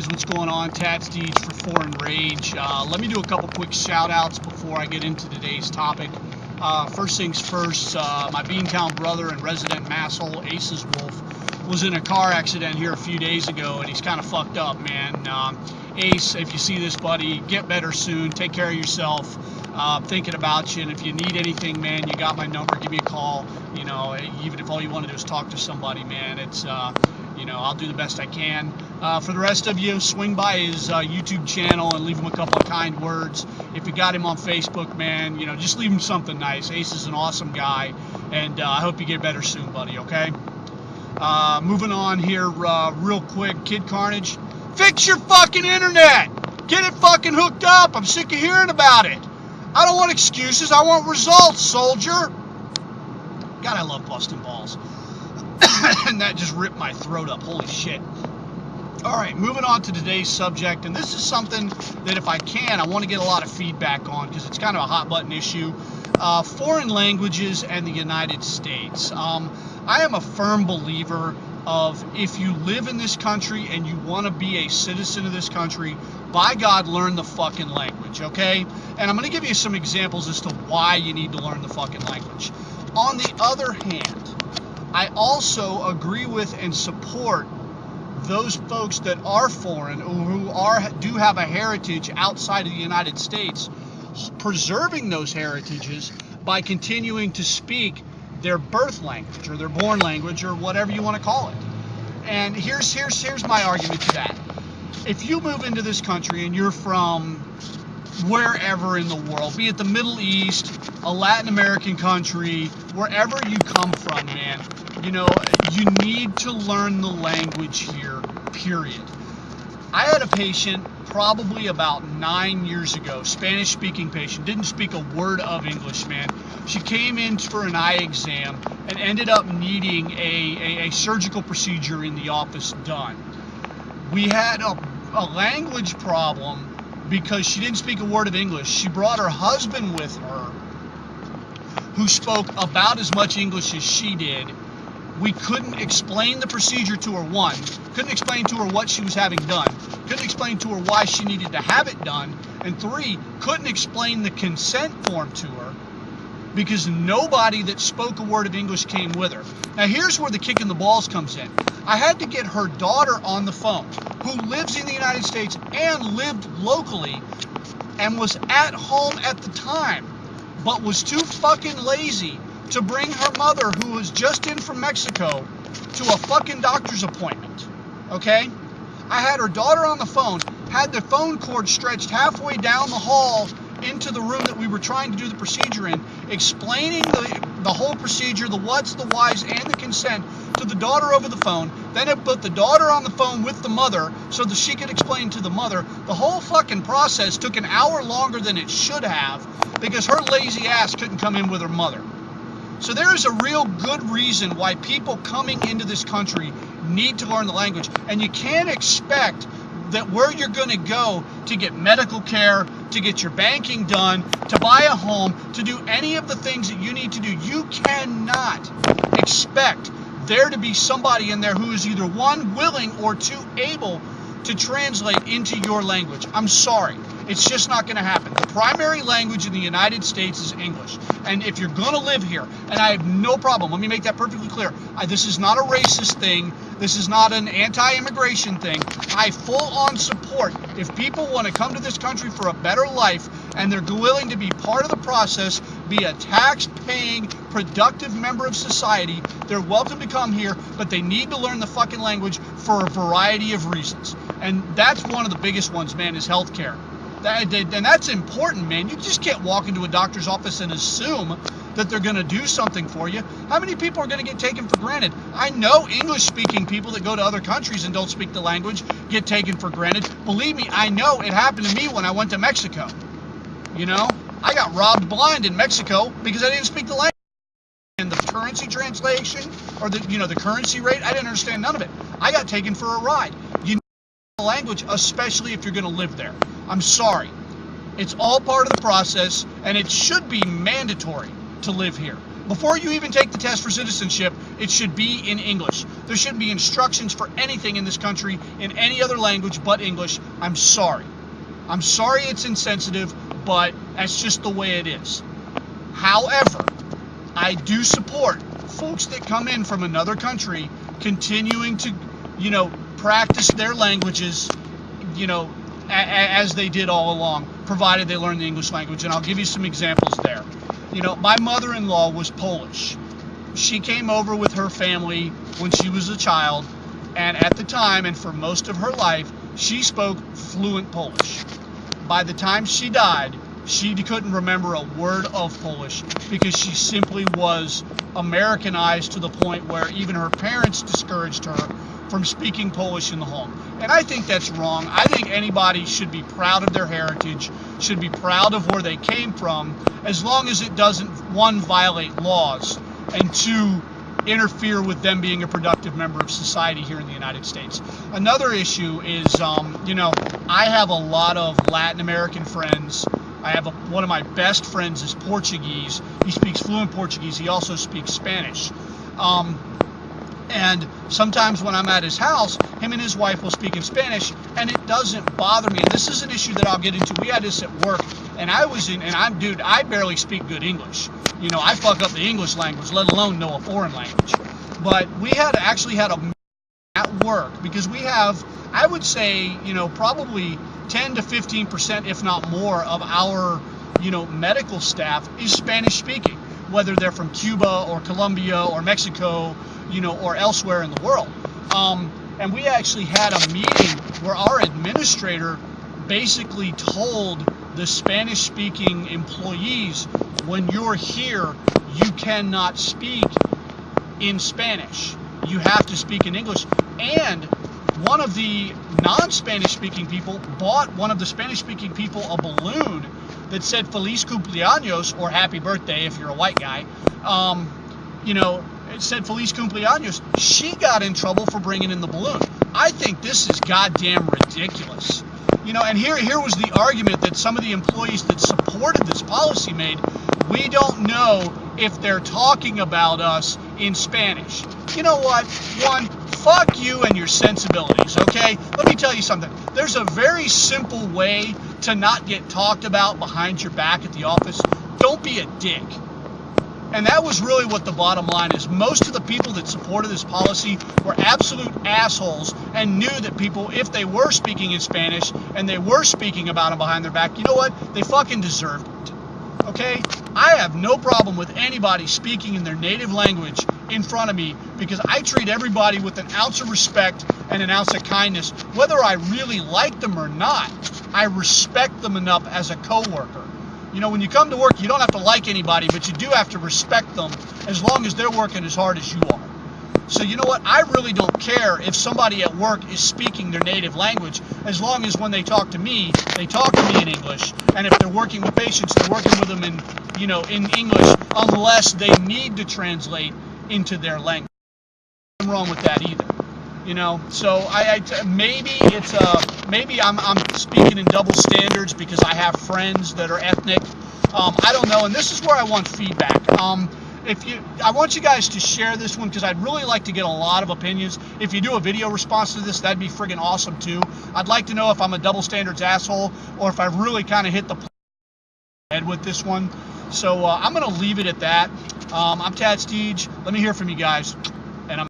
guys, what's going on? Tats Deeds for Foreign Rage. Let me do a couple quick shout outs before I get into today's topic. First things first, my Beantown brother and resident masshole Aceswolf was in a car accident here a few days ago, and he's kind of fucked up, man. Ace, if you see this, buddy, get better soon. Take care of yourself. Thinking about you, and if you need anything, man, you got my number. Give me a call. You know, even if all you want to do is talk to somebody, man, it's you know, I'll do the best I can. For the rest of you, swing by his YouTube channel and leave him a couple of kind words. If you got him on Facebook, man, you know, just leave him something nice. Ace is an awesome guy, and I hope you get better soon, buddy, okay? Moving on here real quick. Kid Carnage, fix your fucking internet! Get it fucking hooked up! I'm sick of hearing about it! I don't want excuses, I want results, soldier! God, I love busting balls. And that just ripped my throat up, holy shit. Alright, moving on to today's subject, and this is something that if I can, I want to get a lot of feedback on, because it's kind of a hot button issue. Foreign languages and the United States. I am a firm believer of, if you live in this country and you want to be a citizen of this country, by God, learn the fucking language, okay? And I'm going to give you some examples as to why you need to learn the fucking language. On the other hand, I also agree with and support those folks that are foreign, who do have a heritage outside of the United States, preserving those heritages by continuing to speak their birth language or their born language or whatever you want to call it. And here's my argument to that. If you move into this country and you're from wherever in the world, be it the Middle East, a Latin American country, wherever you come from, man, you know, you need to learn the language here, period. I had a patient probably about 9 years ago, Spanish-speaking patient, didn't speak a word of English, man. She came in for an eye exam and ended up needing a surgical procedure in the office done. We had a language problem because she didn't speak a word of English. She brought her husband with her, who spoke about as much English as she did. We couldn't explain the procedure to her, one. Couldn't explain to her what she was having done. Couldn't explain to her why she needed to have it done. And three, couldn't explain the consent form to her because nobody that spoke a word of English came with her. Now here's where the kick in the balls comes in. I had to get her daughter on the phone, who lives in the United States and lived locally and was at home at the time, but was too fucking lazy to bring her mother, who was just in from Mexico, to a fucking doctor's appointment, okay? I had her daughter on the phone, had the phone cord stretched halfway down the hall into the room that we were trying to do the procedure in, explaining the whole procedure, the whats, the whys, and the consent to the daughter over the phone. Then it put the daughter on the phone with the mother so that she could explain to the mother. The whole fucking process took an hour longer than it should have because her lazy ass couldn't come in with her mother. So there is a real good reason why people coming into this country need to learn the language. And you can't expect that where you're going to go to get medical care, to get your banking done, to buy a home, to do any of the things that you need to do, you cannot expect there to be somebody in there who is either one, willing, or two, able to translate into your language. I'm sorry. It's just not going to happen. The primary language in the United States is English. And if you're going to live here, and I have no problem, let me make that perfectly clear. This is not a racist thing. This is not an anti-immigration thing. I full-on support. If people want to come to this country for a better life and they're willing to be part of the process, be a tax-paying, productive member of society, they're welcome to come here, but they need to learn the fucking language for a variety of reasons. And that's one of the biggest ones, man, is healthcare. And that's important, man. You just can't walk into a doctor's office and assume that they're going to do something for you. How many people are going to get taken for granted? I know English-speaking people that go to other countries and don't speak the language get taken for granted. Believe me, I know it happened to me when I went to Mexico. You know, I got robbed blind in Mexico because I didn't speak the language. And the currency translation, or the currency rate, I didn't understand none of it. I got taken for a ride. You need the language, especially if you're going to live there. I'm sorry. It's all part of the process, and it should be mandatory to live here. Before you even take the test for citizenship, it should be in English. There shouldn't be instructions for anything in this country in any other language but English. I'm sorry. I'm sorry it's insensitive, but that's just the way it is. However, I do support folks that come in from another country continuing to, practice their languages, as they did all along, provided they learn the English language. And I'll give you some examples there. My mother-in-law was Polish. She came over with her family when she was a child, and at the time and for most of her life, she spoke fluent Polish. By the time she died, she couldn't remember a word of Polish because she simply was Americanized to the point where even her parents discouraged her from speaking Polish in the home. And I think that's wrong. I think anybody should be proud of their heritage, should be proud of where they came from, as long as it doesn't, one, violate laws, and two, interfere with them being a productive member of society here in the United States. Another issue is, I have a lot of Latin American friends. I have one of my best friends is Portuguese. He speaks fluent Portuguese. He also speaks Spanish. And sometimes when I'm at his house, him and his wife will speak in Spanish, and it doesn't bother me. And this is an issue that I'll get into. We had this at work, and I barely speak good English. I fuck up the English language, let alone know a foreign language. But we actually had a at work because we have, I would say, probably 10 to 15%, if not more, of our, medical staff is Spanish speaking, whether they're from Cuba or Colombia or Mexico, or elsewhere in the world. And we actually had a meeting where our administrator basically told the Spanish-speaking employees, when you're here, you cannot speak in Spanish. You have to speak in English. And one of the non-Spanish speaking people bought one of the Spanish speaking people a balloon that said Feliz Cumpleaños, or happy birthday if you're a white guy. It said Feliz Cumpleaños. She got in trouble for bringing in the balloon. I think this is goddamn ridiculous. And here was the argument that some of the employees that supported this policy made. We don't know if they're talking about us in Spanish. You know what? One, fuck you and your sensibilities, okay? Let me tell you something. There's a very simple way to not get talked about behind your back at the office. Don't be a dick. And that was really what the bottom line is. Most of the people that supported this policy were absolute assholes and knew that people, if they were speaking in Spanish and they were speaking about them behind their back, you know what? They fucking deserved it. Okay? I have no problem with anybody speaking in their native language in front of me because I treat everybody with an ounce of respect and an ounce of kindness. Whether I really like them or not, I respect them enough as a coworker. When you come to work, you don't have to like anybody, but you do have to respect them as long as they're working as hard as you are. So you know what? I really don't care if somebody at work is speaking their native language, as long as when they talk to me, they talk to me in English. And if they're working with patients, they're working with them in English, unless they need to translate into their language. Nothing wrong with that either. So maybe I'm speaking in double standards because I have friends that are ethnic. I don't know, and this is where I want feedback. I want you guys to share this one because I'd really like to get a lot of opinions. If you do a video response to this, that'd be friggin' awesome too. I'd like to know if I'm a double standards asshole or if I've really kind of hit the head with this one. So I'm gonna leave it at that. I'm Tad Steege. Let me hear from you guys.